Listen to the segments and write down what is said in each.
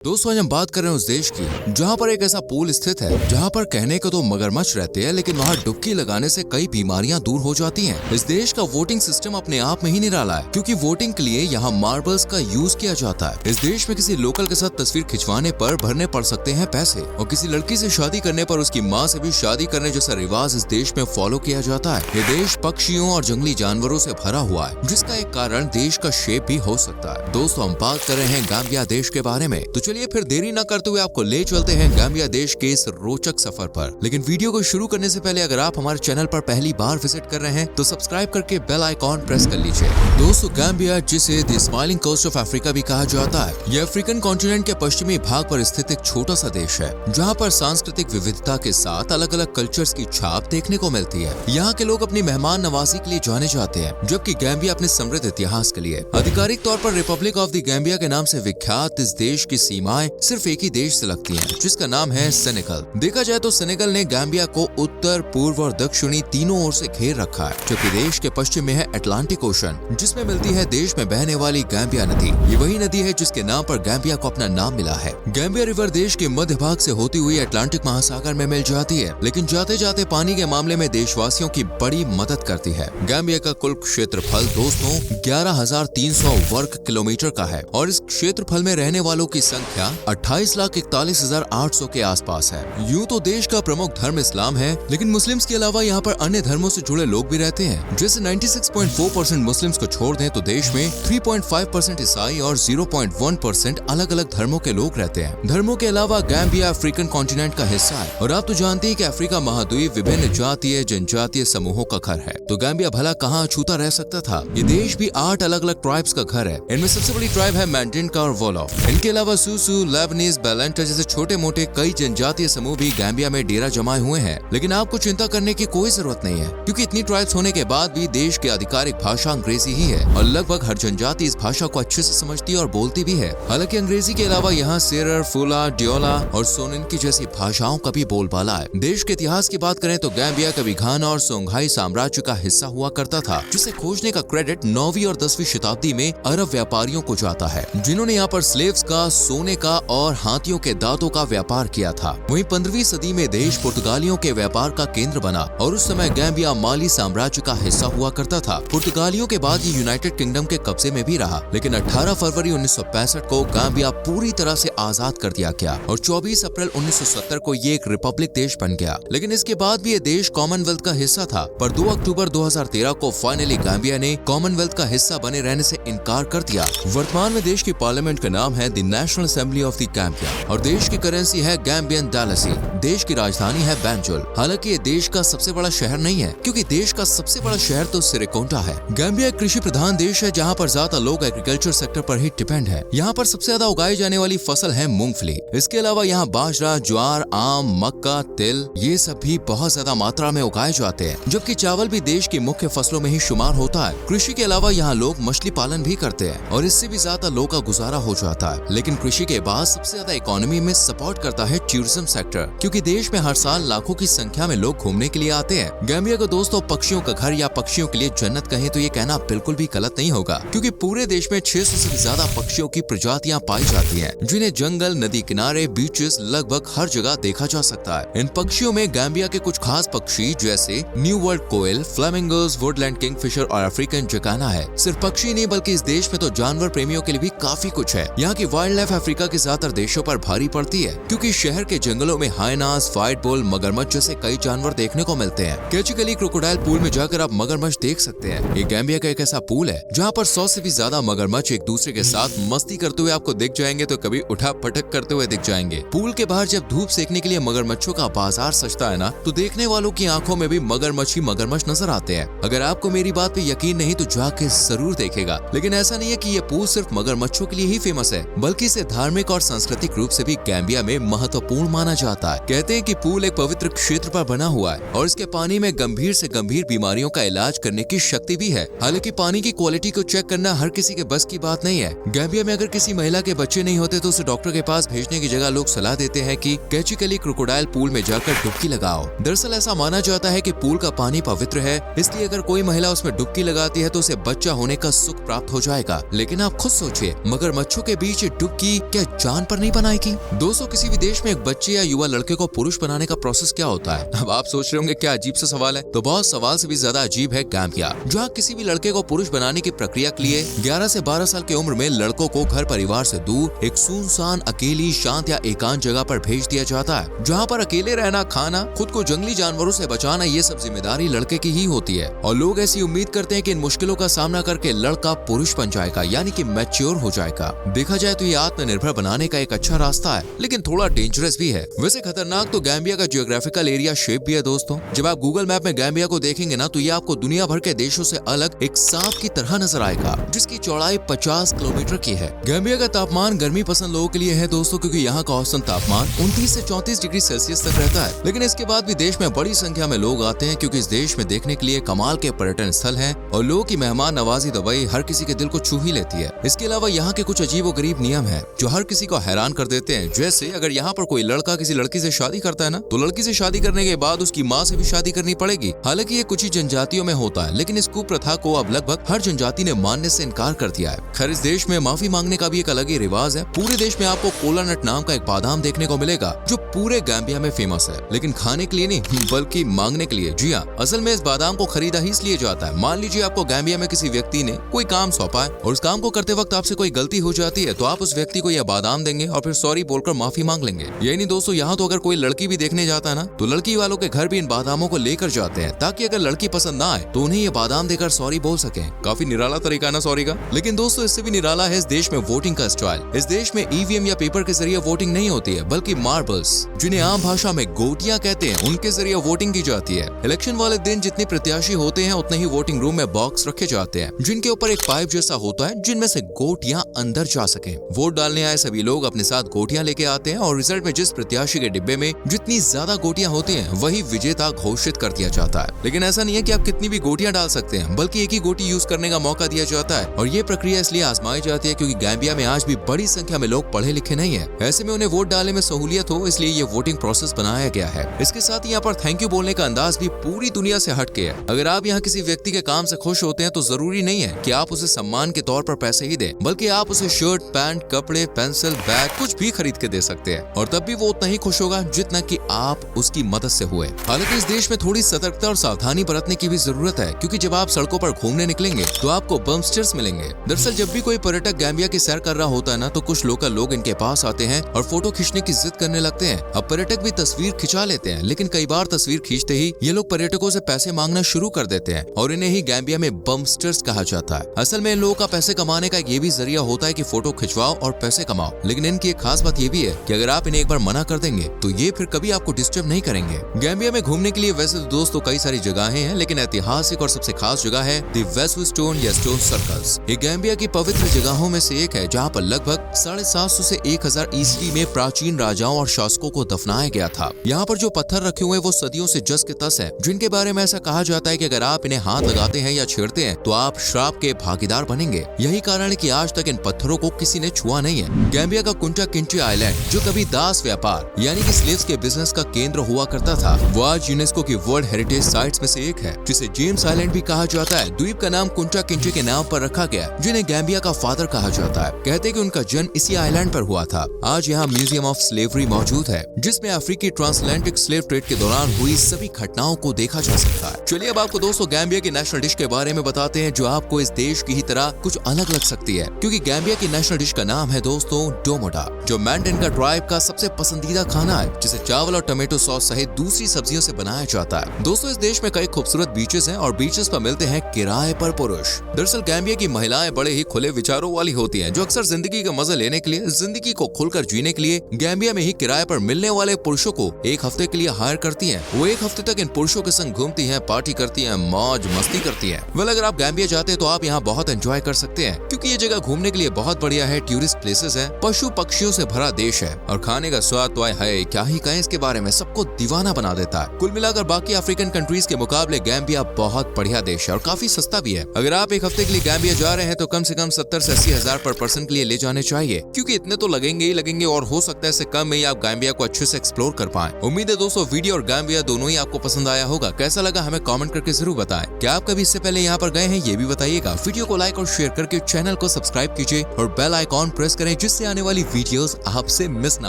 दोस्तों आज हम बात कर रहे हैं उस देश की जहां पर एक ऐसा पूल स्थित है जहां पर कहने को तो मगरमच्छ रहते हैं, लेकिन वहां डुबकी लगाने से कई बीमारियां दूर हो जाती हैं। इस देश का वोटिंग सिस्टम अपने आप में ही निराला है, क्योंकि वोटिंग के लिए यहाँ मार्बल्स का यूज किया जाता है। इस देश में किसी लोकल के साथ तस्वीर खिंचवाने पर भरने पड़ सकते हैं पैसे, और किसी लड़की से शादी करने पर उसकी माँ से भी शादी करने जैसा रिवाज इस देश में फॉलो किया जाता है। ये देश पक्षियों और जंगली जानवरों से भरा हुआ है, जिसका एक कारण देश का शेप भी हो सकता है। दोस्तों हम बात कर रहे हैं गाम्बिया देश के बारे में, तो चलिए फिर देरी न करते हुए आपको ले चलते हैं गाम्बिया देश के इस रोचक सफर पर। लेकिन वीडियो को शुरू करने से पहले अगर आप हमारे चैनल पर पहली बार विजिट कर रहे हैं तो सब्सक्राइब करके बेल आइकॉन प्रेस कर लीजिए। दोस्तों गाम्बिया, जिसे the smiling coast of Africa भी कहा जाता है, यह अफ्रीकन कॉन्टिनेंट के पश्चिमी भाग पर स्थित एक छोटा सा देश है, जहाँ पर सांस्कृतिक विविधता के साथ अलग अलग कल्चर्स की छाप देखने को मिलती है। यहाँ के लोग अपनी मेहमान नवाजी के लिए जाने जाते हैं, जबकि गाम्बिया अपने समृद्ध इतिहास के लिए। आधिकारिक तौर पर रिपब्लिक ऑफ द गाम्बिया के नाम से विख्यात इस देश की सीमाएं सिर्फ एक ही देश से लगती हैं, जिसका नाम है सेनेगल। देखा जाए तो सेनेगल ने गाम्बिया को उत्तर, पूर्व और दक्षिणी तीनों ओर से घेर रखा है, जबकि देश के पश्चिम में है अटलांटिक ओशन, जिसमें मिलती है देश में बहने वाली गाम्बिया नदी। ये वही नदी है जिसके नाम पर गाम्बिया को अपना नाम मिला है। गाम्बिया रिवर देश के मध्य भाग से होती हुई अटलांटिक महासागर में मिल जाती है, लेकिन जाते जाते पानी के मामले में देशवासियों की बड़ी मदद करती है। गाम्बिया का कुल क्षेत्रफल दोस्तों 11,300 वर्ग किलोमीटर का है, और इस क्षेत्रफल में रहने वालों की संख्या 28,41,800 के आसपास है। यूं तो देश का प्रमुख धर्म इस्लाम है, लेकिन मुस्लिम्स के अलावा यहाँ पर अन्य धर्मों से जुड़े लोग भी रहते हैं। जैसे 96.4% मुस्लिम्स को छोड़ दें तो देश में 3.5% ईसाई और 0.1% अलग अलग धर्मों के लोग रहते हैं। धर्मों के अलावा गाम्बिया अफ्रीकन कॉन्टिनेंट का हिस्सा है, और आप तो जानते हैं कि अफ्रीका महाद्वीप विभिन्न जातीय जनजातीय समूहों का घर है। तो गाम्बिया भला कहाँ अछूता रह सकता था। ये देश भी 8 अलग अलग ट्राइब्स का घर है। इनमें सबसे बड़ी ट्राइब है मैंडेंका और वोलोफ। इनके अलावा सुसु, लेबनीज, बेलेंटा जैसे छोटे मोटे कई जनजातीय समूह भी गाम्बिया में डेरा जमाए हुए हैं। लेकिन आपको चिंता करने की कोई जरूरत नहीं है, क्योंकि इतनी ट्राइब्स होने के बाद भी देश की आधिकारिक भाषा अंग्रेजी ही है, और लगभग हर जनजाति इस भाषा को अच्छे से समझती है और बोलती भी है। हालांकि अंग्रेजी के अलावा यहाँ सेरर, फुला, डियोला और सोनिनकी जैसी भाषाओं का भी बोलबाला है। देश के इतिहास की बात करें तो गाम्बिया कभी घाना और सोंघाई साम्राज्य का हिस्सा हुआ करता था, जिसे खोजने का क्रेडिट 9वीं और 10वीं शताब्दी में अरब व्यापारियों को जाता है, जिन्होंने यहाँ पर स्लेव्स का, सोने का और हाथियों के दांतों का व्यापार किया था। वहीं 15वीं सदी में देश पुर्तगालियों के व्यापार का केंद्र बना, और उस समय गाम्बिया माली साम्राज्य का हिस्सा हुआ करता था। पुर्तगालियों के बाद ये यूनाइटेड किंगडम के कब्जे में भी रहा, लेकिन 18 फरवरी 1965 को गाम्बिया पूरी तरह से आजाद कर दिया गया, और 24 अप्रैल 1970 को ये एक रिपब्लिक देश बन गया। लेकिन इसके बाद भी ये देश कॉमनवेल्थ का हिस्सा था, पर 2 अक्टूबर 2013 को फाइनली गाम्बिया ने कॉमनवेल्थ का हिस्सा बने रहने से इनकार कर दिया। वर्तमान में देश की पार्लियामेंट का नाम है the national assembly of the Gambia, और देश की करेंसी है गाम्बियन डालसी। देश की राजधानी है बैंजुल। हालांकि ये देश का सबसे बड़ा शहर नहीं है, क्योंकि देश का सबसे बड़ा शहर तो सिरेकोंटा है। गाम्बिया एक कृषि प्रधान देश है, जहाँ पर ज्यादा लोग एग्रीकल्चर सेक्टर पर ही डिपेंड है। यहाँ पर सबसे ज्यादा उगाई जाने वाली फसल है मूंगफली। इसके अलावा यहाँ बाजरा, ज्वार, आम, मक्का, तिल ये सब भी बहुत ज्यादा मात्रा में उगाए जाते हैं, जबकि चावल भी देश की मुख्य फसलों में ही शुमार होता है। कृषि के अलावा यहाँ लोग मछली पालन भी करते हैं, और इससे भी ज्यादा लोगों का गुजारा हो जाता है। लेकिन कृषि के बाद सबसे ज्यादा इकोनॉमी में सपोर्ट करता है टूरिज्म सेक्टर, क्योंकि देश में हर साल लाखों की संख्या में लोग घूमने के लिए आते हैं। गाम्बिया को दोस्तों पक्षियों का घर या पक्षियों के लिए जन्नत कहें तो ये कहना बिल्कुल भी गलत नहीं होगा, क्योंकि पूरे देश में 600 से भी ज्यादा पक्षियों की प्रजातियां पाई जाती हैं, जिन्हें जंगल, नदी किनारे, बीचेस लगभग हर जगह देखा जा सकता है। इन पक्षियों में गाम्बिया के कुछ खास पक्षी जैसे न्यू वर्ल्ड कोयल, फ्लेमिंगोज, वुडलैंड किंगफिशर और अफ्रीकन जकाना है। सिर्फ पक्षी नहीं बल्कि इस देश में तो जानवर प्रेमियों के लिए भी काफी कुछ है। यहाँ की वाइल्ड लाइफ अफ्रीका के ज्यादातर देशों पर भारी पड़ती है, क्योंकि शहर के जंगलों में हाइनास, व्हाइट बुल, मगरमच्छ जैसे कई जानवर देखने को मिलते हैं। कैचिकली क्रोकोडाइल पूल में जाकर आप मगरमच्छ देख सकते हैं। ये गाम्बिया का एक ऐसा पूल है जहाँ पर 100 से भी ज्यादा मगरमच्छ एक दूसरे के साथ मस्ती करते हुए आपको दिख जाएंगे, तो कभी उठा पटक करते हुए दिख जाएंगे। पूल के बाहर जब धूप सेकने के लिए मगरमच्छों का बाजार सजता है ना, तो देखने वालों की आंखों में भी मगरमच्छ ही मगरमच्छ नजर आते हैं। अगर आपको मेरी बात पे यकीन नहीं तो जाके जरूर देखेगा। लेकिन ऐसा नहीं है कि ये पूल सिर्फ मगरमच्छों के लिए ही फेमस है, बल्कि इसे धार्मिक और सांस्कृतिक रूप से भी गाम्बिया में महत्वपूर्ण माना जाता है। कहते हैं कि पूल एक पवित्र क्षेत्र पर बना हुआ है, और इसके पानी में गंभीर से गंभीर बीमारियों का इलाज करने की शक्ति भी है। हालांकि पानी की क्वालिटी को चेक करना हर किसी के बस की बात नहीं है। गाम्बिया में अगर किसी महिला के बच्चे नहीं होते तो उसे डॉक्टर के पास भेजने की जगह लोग सलाह देते हैं कि कैचिकली क्रोकोडाइल पूल में जाकर डुबकी लगाओ। दरअसल ऐसा माना जाता है कि पूल का पानी पवित्र है, इसलिए अगर कोई महिला उसमें डुबकी लगाती है तो उसे बच्चा होने का सुख प्राप्त हो जाएगा। लेकिन आप खुद सोचिए, मगरमच्छों के बीच डुबकी क्या जान पर नहीं बनाएगी? दोस्तों, किसी भी देश में एक बच्चे या युवा लड़के को पुरुष बनाने का प्रोसेस क्या होता है? अब आप सोच रहे होंगे क्या अजीब सा सवाल है, तो बहुत सवाल से भी ज्यादा अजीब है गाम्बिया, जहाँ किसी भी लड़के को पुरुष बनाने की प्रक्रिया के लिए 11 से 12 साल की उम्र में लड़कों को घर परिवार से दूर एक सुनसान, अकेली, शांत या एकांत जगह पर भेज दिया जाता है, जहाँ पर अकेले रहना, खाना, खुद को जंगली जानवरों से बचाना, ये सब जिम्मेदारी लड़के की ही होती है। और लोग ऐसी उम्मीद करते हैं कि इन मुश्किलों का सामना करके लड़का पुरुष बन जाएगा, यानी कि मैच्योर हो जाएगा। देखा जाए तो ये आत्मनिर्भर बनाने का एक अच्छा रास्ता है, लेकिन थोड़ा डेंजरस भी है। वैसे खतरनाक तो गाम्बिया का जियोग्राफिकल एरिया शेप भी है दोस्तों। जब आप गूगल मैप में गाम्बिया को देखेंगे ना, तो ये आपको दुनिया भर के देशों से अलग एक सांप की तरह नजर आएगा, जिसकी चौड़ाई 50 किलोमीटर की है। गाम्बिया का तापमान गर्मी पसंद लोगों के लिए है दोस्तों, क्योंकि यहाँ का औसतन तापमान 29 से 34 डिग्री सेल्सियस तक रहता है। लेकिन इसके बाद भी देश में बड़ी संख्या में लोग आते हैं, क्योंकि इस देश में देखने के लिए कमाल के पर्यटन स्थल हैं और लोगों की मेहमान नवाजी दवाई हर किसी के दिल को छू ही लेती है। इसके अलावा यहाँ के कुछ अजीब व गरीब नियम है जो हर किसी को हैरान कर देते हैं। जैसे अगर यहाँ पर कोई लड़का किसी लड़की से शादी करता है ना, तो लड़की से शादी करने के बाद उसकी माँ से भी शादी करनी पड़ेगी। हालांकि ये कुछ ही जनजातियों में होता है, लेकिन इस कुप्रथा को अब लगभग हर जनजाति ने मानने से इनकार कर दिया है। खैर, इस देश में माफी मांगने का भी एक अलग ही रिवाज है। पूरे देश में आपको कोला नट नाम का एक बादाम देखने को मिलेगा, जो पूरे गाम्बिया में फेमस है, लेकिन खाने के लिए नहीं बल्कि मांगने के लिए। जी हाँ, असल में इस बादाम को खरीदा ही इसलिए जाता है। मान लीजिए आपको गाम्बिया में किसी व्यक्ति ने कोई काम सौंपा है और उस काम को करते वक्त आपसे कोई गलती हो जाती है, तो आप उस व्यक्ति को यह बादाम देंगे और फिर सॉरी बोलकर माफी मांग लेंगे। यही नहीं दोस्तों, यहाँ तो अगर कोई लड़की भी देखने जाता है ना, तो लड़की वालों के घर भी इन बादामों को लेकर जाते हैं, ताकि अगर लड़की पसंद ना आए तो उन्हें ये बादाम देकर सॉरी बोल सके। काफी निराला तरीका है ना सॉरी का। लेकिन दोस्तों, इससे भी निराला है इस देश में वोटिंग का स्टाइल। इस देश में ईवीएम या पेपर के जरिए वोटिंग नहीं होती है, बल्कि मार्बल्स, जिन्हें आम भाषा में गोटियां कहते हैं, उनके जरिए वोटिंग की जाती है। इलेक्शन वाले दिन जितने प्रत्याशी होते हैं, उतने ही वोटिंग रूम में बॉक्स रखे जाते हैं, जिनके ऊपर एक पाइप जैसा होता है, जिनमें से गोटियां अंदर जा सके। वोट डालने आए सभी लोग अपने साथ गोटियां लेके आते हैं और रिजल्ट में जिस प्रत्याशी के डिब्बे में जितनी ज्यादा गोटियां होती हैं, वही विजेता घोषित कर दिया जाता है। लेकिन ऐसा नहीं है कि आप कितनी भी गोटियां डाल सकते हैं, बल्कि एक ही गोटी यूज करने का मौका दिया जाता है। और ये प्रक्रिया इसलिए आजमाई जाती है क्योंकि गाम्बिया में आज भी बड़ी संख्या में लोग पढ़े लिखे नहीं है। ऐसे में उन्हें वोट डालने में सहूलियत हो, इसलिए ये वोटिंग प्रोसेस बनाया गया है। इसके साथ ही यहाँ पर थैंक यू बोलने का अंदाज भी पूरी दुनिया से हटके है। अगर आप यहाँ किसी व्यक्ति के काम से खुश होते हैं, तो जरूरी नहीं है कि आप उसे सम्मान के तौर पर पैसे ही दें, बल्कि आप उसे शर्ट, पैंट, कपड़े, पेंसिल, बैग कुछ भी खरीद के दे सकते हैं, और तब भी वो उतना ही खुश होगा जितना कि आप उसकी मदद से हुए। हालांकि इस देश में थोड़ी सतर्कता और सावधानी बरतने की भी जरूरत है, क्योंकि जब आप सड़कों पर घूमने निकलेंगे तो आपको बम्पस्टर्स मिलेंगे। दरअसल जब भी कोई पर्यटक गाम्बिया की सैर कर रहा होता है ना, तो कुछ लोकल लोग इनके पास आते हैं और फोटो खींचने की जिद करने लगते हैं। अब पर्यटक भी तस्वीर खिंचा लेते हैं, लेकिन कई बार तस्वीर खींचते ही ये लोग पर्यटकों से पैसे मांगना शुरू कर देते हैं, और इन्हें ही गाम्बिया में बम्पस्टर्स कहा जाता है। असल में इन लोगों का पैसे कमाने का ये भी जरिया होता है कि फोटो खिंचवाओ और पैसे कमाओ। लेकिन इनकी एक खास बात ये भी है कि अगर आप इन्हें एक बार मना कर देंगे, तो ये फिर कभी आपको डिस्टर्ब नहीं करेंगे। गाम्बिया में घूमने के लिए वैसे तो दोस्तों कई सारी जगहें हैं, लेकिन ऐतिहासिक और सबसे खास जगह है द वेसू स्टोन या स्टोन सर्कल्स। ये गाम्बिया की पवित्र जगहों में से एक है, जहाँ पर लगभग 750 से 1000 ईस्वी में प्राचीन राजाओं और शासकों को दफनाया गया था। यहाँ पर जो पत्थर रखे हुए हैं वो सदियों से जस के तस है, जिनके बारे में ऐसा कहा जाता है कि अगर आप इन्हें हाथ लगाते हैं या छेड़ते हैं, तो आप श्राप के भागीदार बनेंगे। यही कारण है कि आज तक इन पत्थरों को किसी ने छुआ नहीं है। गाम्बिया का कुंचा किंचे आइलैंड, जो कभी दास व्यापार यानी कि स्लेव्स के बिजनेस का केंद्र हुआ करता था, वो आज यूनेस्को की वर्ल्ड हेरिटेज साइट्स में से एक है, जिसे जेम्स आइलैंड भी कहा जाता है। द्वीप का नाम कुंचा किंचे के नाम पर रखा गया, जिन्हें गाम्बिया का फादर कहा जाता है। कहते हैं कि उनका जन्म इसी आइलैंड पर हुआ था। आज यहाँ म्यूजियम ऑफ स्लेवरी मौजूद है, जिसमें अफ्रीकी ट्रांसएटलांटिक स्लेव ट्रेड के दौरान हुई सभी घटनाओं को देखा जा सकता है। चलिए अब आपको दोस्तों गाम्बिया की नेशनल डिश के बारे में बताते हैं, जो आपको इस देश की ही तरह कुछ अलग लग सकती है, क्योंकि गाम्बिया की नेशनल डिश का नाम है दोस्तों डोमोडा, जो मैंडेन का ट्राइब का सबसे पसंदीदा खाना है, जिसे चावल और टमाटो सॉस सहित दूसरी सब्जियों से बनाया जाता है। दोस्तों, इस देश में कई खूबसूरत बीचेस हैं और बीचेस पर मिलते हैं किराए पर पुरुष। दरअसल गाम्बिया की महिलाएं बड़े ही खुले विचारों वाली होती हैं, जो अक्सर जिंदगी का मजा लेने के लिए, जिंदगी को खुलकर जीने के लिए गाम्बिया में ही किराए पर मिलने वाले पुरुषों को एक हफ्ते के लिए हायर करती हैं। वो एक हफ्ते तक इन पुरुषों के संग घूमती हैं, पार्टी करती हैं, मौज मस्ती करती हैं। वेल, अगर आप गाम्बिया जाते हैं तो आप यहाँ बहुत एंजॉय कर सकते हैं, क्योंकि ये जगह घूमने के लिए बहुत बढ़िया है। टूरिस्ट प्लेसेस है, पशु पक्षियों से भरा देश है, और खाने का स्वाद तो है क्या ही कहें इसके बारे में, सबको दीवाना बना देता है। कुल मिलाकर बाकी अफ्रीकन कंट्रीज के मुकाबले गाम्बिया बहुत बढ़िया देश है और काफी सस्ता भी है। अगर आप एक हफ्ते के लिए गाम्बिया जा रहे हैं तो कम से कम 70 से 80 हजार पर पर्सन के लिए ले जाने चाहिए, क्योंकि इतने तो लगेंगे ही लगेंगे, और हो सकता है इससे कम में ही आप गाम्बिया को अच्छे से एक्सप्लोर कर पाएं। उम्मीद है दोस्तों वीडियो और गाम्बिया दोनों ही आपको पसंद आया होगा। कैसा लगा हमें कमेंट करके जरूर बताएं। क्या आप कभी इससे पहले यहाँ पर गए हैं, ये भी बताइएगा। वीडियो को लाइक और शेयर करके चैनल को सब्सक्राइब कीजिए और बेल आइकॉन प्रेस करें, जिससे आने वाली वीडियोस आपसे मिस ना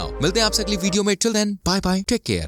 हो। मिलते हैं आपसे अगली वीडियो में। Till then bye bye, take care.